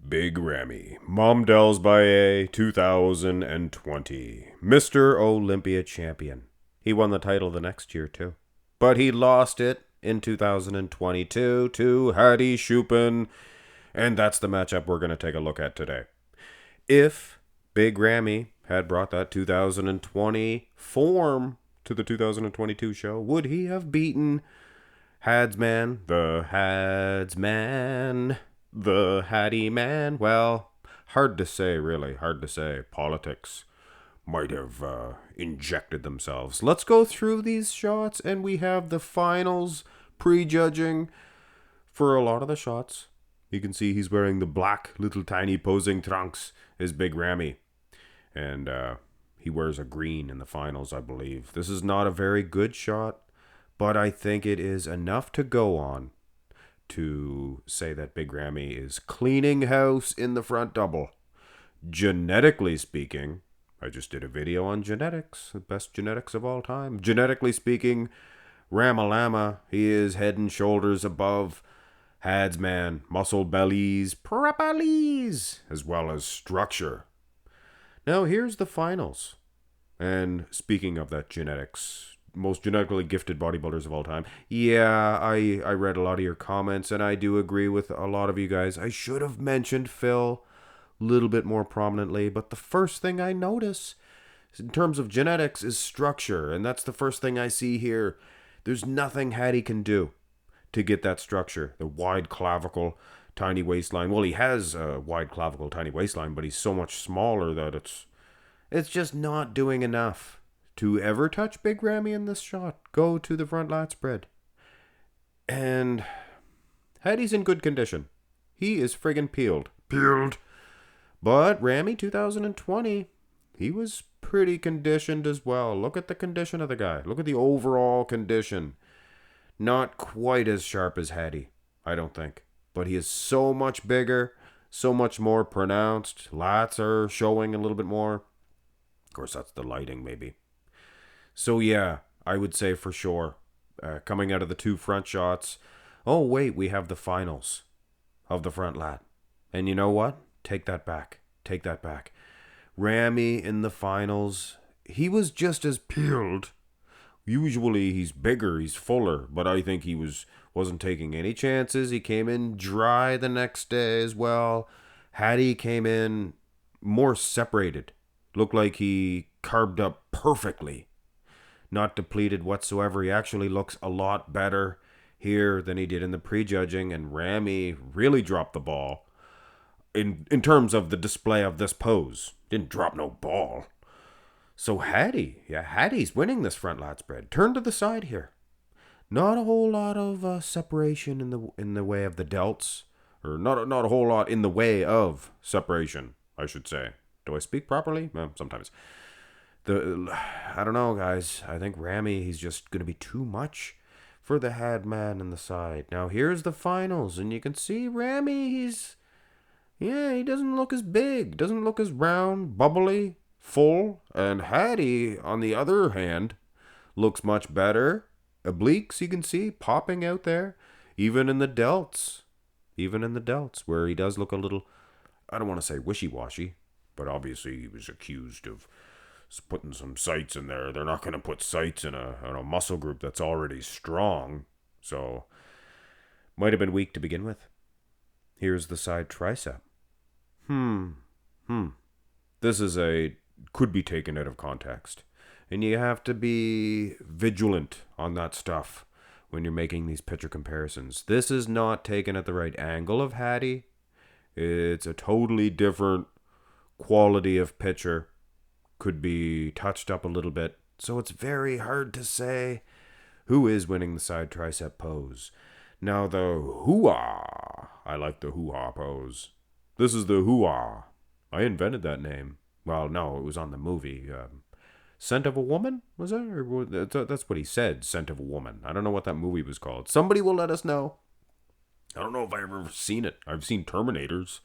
Big Ramy, Elssbiay 2020, Mr. Olympia champion. He won the title the next year too, but he lost it in 2022 to Hadi Choopan, and that's the matchup we're going to take a look at today. If Big Ramy had brought that 2020 form to the 2022 show, would he have beaten Hadsman, the Hadi man? Well, hard to say, really. Hard to say. Politics might have injected themselves. Let's go through these shots, and we have the finals prejudging for a lot of the shots. You can see he's wearing the black little tiny posing trunks, is Big Ramy. And he wears a green in the finals, I believe. This is not a very good shot, but I think it is enough to go on to say that Big Ramy is cleaning house in the front double. Genetically speaking, I just did a video on genetics, the best genetics of all time. Genetically speaking, Ramalama, he is head and shoulders above Hadsman, muscle bellies, propellies, as well as structure. Now here's the finals. And speaking of that genetics, most genetically gifted bodybuilders of all time. Yeah, I read a lot of your comments, and I do agree with a lot of you guys. I should have mentioned Phil a little bit more prominently, but the first thing I notice in terms of genetics is structure, and that's the first thing I see here. There's nothing Hadi can do to get that structure. The wide clavicle, tiny waistline. Well, he has a wide clavicle, tiny waistline, but he's so much smaller that it's just not doing enough to ever touch Big Ramy in this shot. Go to the front lat spread. And Hadi's in good condition. He is friggin' peeled. But Ramy 2020, he was pretty conditioned as well. Look at the condition of the guy. Look at the overall condition. Not quite as sharp as Hadi, I don't think. But he is so much bigger, so much more pronounced. Lats are showing a little bit more. Of course, that's the lighting, maybe. So yeah, I would say for sure, coming out of the two front shots, oh wait, we have the finals of the front lat. And you know what? Take that back. Ramy in the finals, he was just as peeled. Usually he's bigger, he's fuller, but I think he wasn't taking any chances. He came in dry the next day as well. Hadi came in more separated. Looked like he carved up perfectly. Not depleted whatsoever. He actually looks a lot better here than he did in the prejudging, and Ramy really dropped the ball in terms of the display of this pose. Didn't drop no ball. So Hadi's winning this front lat spread. Turn to the side here. Not a whole lot of separation in the way of the delts, or not a whole lot in the way of separation, I should say. Do I speak properly? Sometimes. I don't know, guys. I think Ramy, he's just going to be too much for the Had man in the side. Now, here's the finals, and you can see Ramy, he doesn't look as big, doesn't look as round, bubbly, full. And Hadi, on the other hand, looks much better. Obliques, you can see, popping out there, even in the delts, where he does look a little, I don't want to say wishy-washy, but obviously he was accused of putting some sights in there. They're not going to put sights in a muscle group that's already strong. So, might have been weak to begin with. Here's the side tricep. This could be taken out of context. And you have to be vigilant on that stuff when you're making these picture comparisons. This is not taken at the right angle of Hadi. It's a totally different quality of picture. Could be touched up a little bit. So it's very hard to say who is winning the side tricep pose. Now the hoo-ah. I like the hoo-ah pose. This is the hoo-ah. I invented that name. Well, no, it was on the movie. Scent of a Woman? Was that? Or that's what he said, Scent of a Woman. I don't know what that movie was called. Somebody will let us know. I don't know if I've ever seen it. I've seen Terminators.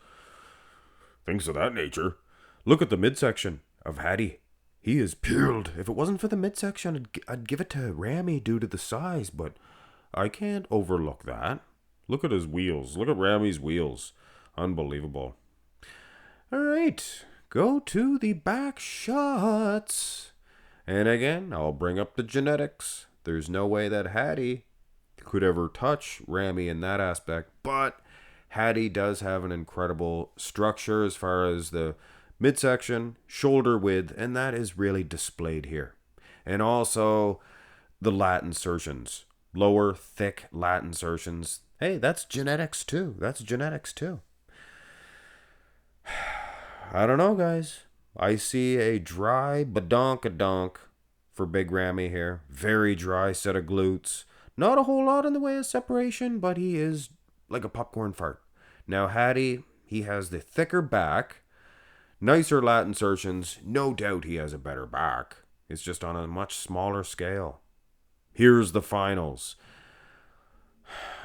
Things of that nature. Look at the midsection of Hadi. He is peeled. If it wasn't for the midsection, I'd give it to Ramy due to the size, but I can't overlook that. Look at his wheels. Look at Ramy's wheels. Unbelievable. All right, go to the back shots. And again, I'll bring up the genetics. There's no way that Hadi could ever touch Ramy in that aspect, but Hadi does have an incredible structure as far as the midsection, shoulder width, and that is really displayed here. And also the lat insertions, lower, thick lat insertions. Hey, that's genetics too. That's genetics too. I don't know, guys. I see a dry badonkadonk for Big Ramy here. Very dry set of glutes. Not a whole lot in the way of separation, but he is like a popcorn fart. Now, Hadi, he has the thicker back, nicer lat insertions. No doubt he has a better back. It's just on a much smaller scale. Here's the finals.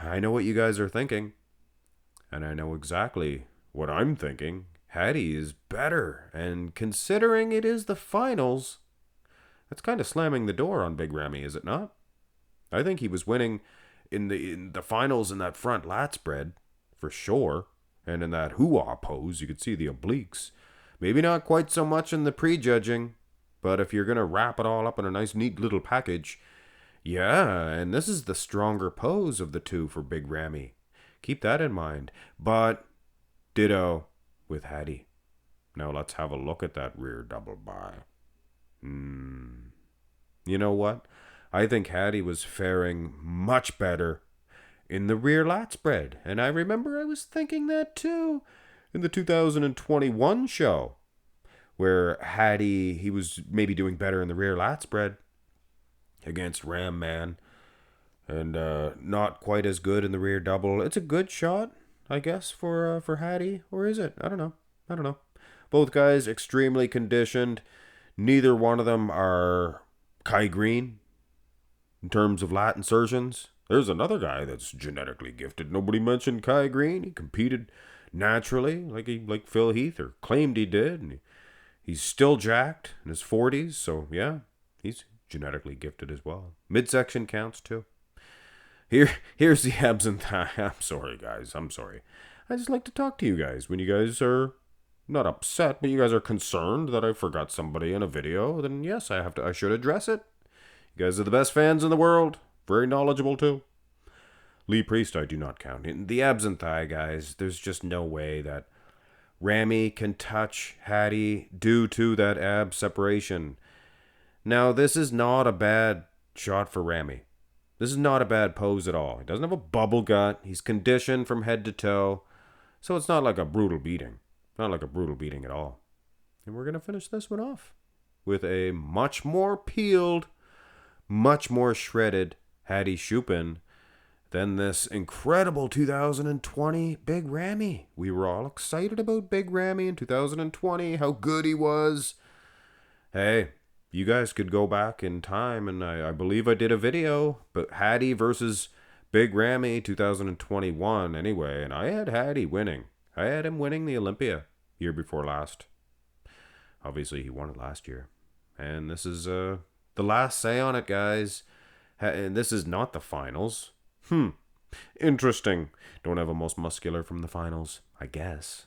I know what you guys are thinking, and I know exactly what I'm thinking. Hadi is better, and considering it is the finals, that's kind of slamming the door on Big Ramy, is it not? I think he was winning in the finals in that front lat spread, for sure, and in that hoo-ah pose, you could see the obliques. Maybe not quite so much in the prejudging, but if you're going to wrap it all up in a nice, neat little package, yeah, and this is the stronger pose of the two for Big Ramy. Keep that in mind. But ditto with Hadi. Now let's have a look at that rear double bi. You know what? I think Hadi was faring much better in the rear lat spread. And I remember I was thinking that too in the 2021 show, where Hadi, he was maybe doing better in the rear lat spread against Ram Man, and not quite as good in the rear double. It's a good shot, I guess, for Hadi, or is it? I don't know. Both guys extremely conditioned. Neither one of them are Kai Green in terms of lat insertions. There's another guy that's genetically gifted. Nobody mentioned Kai Green. He competed naturally, like Phil Heath, or claimed he did. And he's still jacked in his 40s, so yeah, he's genetically gifted as well. Midsection counts too. Here's the abs and thigh. I'm sorry, guys. I'm sorry. I just like to talk to you guys when you guys are not upset, but you guys are concerned that I forgot somebody in a video. Then yes, I should address it. You guys are the best fans in the world. Very knowledgeable too. Lee Priest, I do not count. In the abs and thigh, guys, there's just no way that Ramy can touch Hadi due to that ab separation. Now, this is not a bad shot for Ramy. This is not a bad pose at all. He doesn't have a bubble gut. He's conditioned from head to toe. So it's not like a brutal beating. Not like a brutal beating at all. And we're going to finish this one off with a much more peeled, much more shredded Hadi Choopan than this incredible 2020 Big Ramy. We were all excited about Big Ramy in 2020, how good he was. Hey, you guys could go back in time, and I believe I did a video, but Hadi versus Big Ramy 2021 anyway, and I had Hadi winning. I had him winning the Olympia year before last. Obviously, he won it last year. And this is the last say on it, guys. And this is not the finals. Interesting. Don't have a most muscular from the finals. I guess.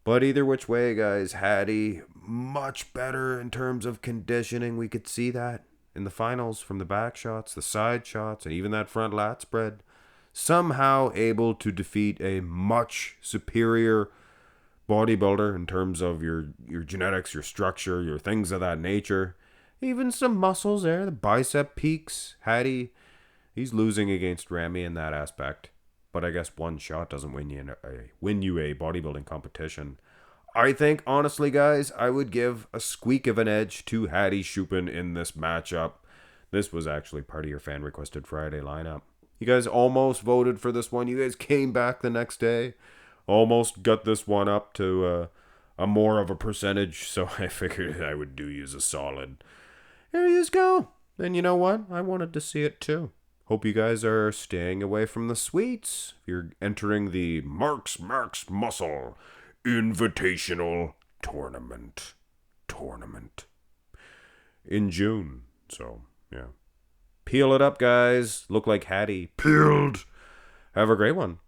But either which way, guys, Hadi, much better in terms of conditioning. We could see that in the finals from the back shots, the side shots, and even that front lat spread. Somehow able to defeat a much superior bodybuilder in terms of your genetics, your structure, your things of that nature. Even some muscles there, the bicep peaks. Hadi, he's losing against Ramy in that aspect. But I guess one shot doesn't win you a bodybuilding competition. I think, honestly, guys, I would give a squeak of an edge to Hadi Choopan in this matchup. This was actually part of your fan-requested Friday lineup. You guys almost voted for this one. You guys came back the next day. Almost got this one up to a more of a percentage. So I figured I would do use a solid. Here you go. And you know what? I wanted to see it too. Hope you guys are staying away from the sweets. You're entering the Mark's Muscle Invitational Tournament in June. So, yeah. Peel it up, guys. Look like Hadi. Peeled. Have a great one.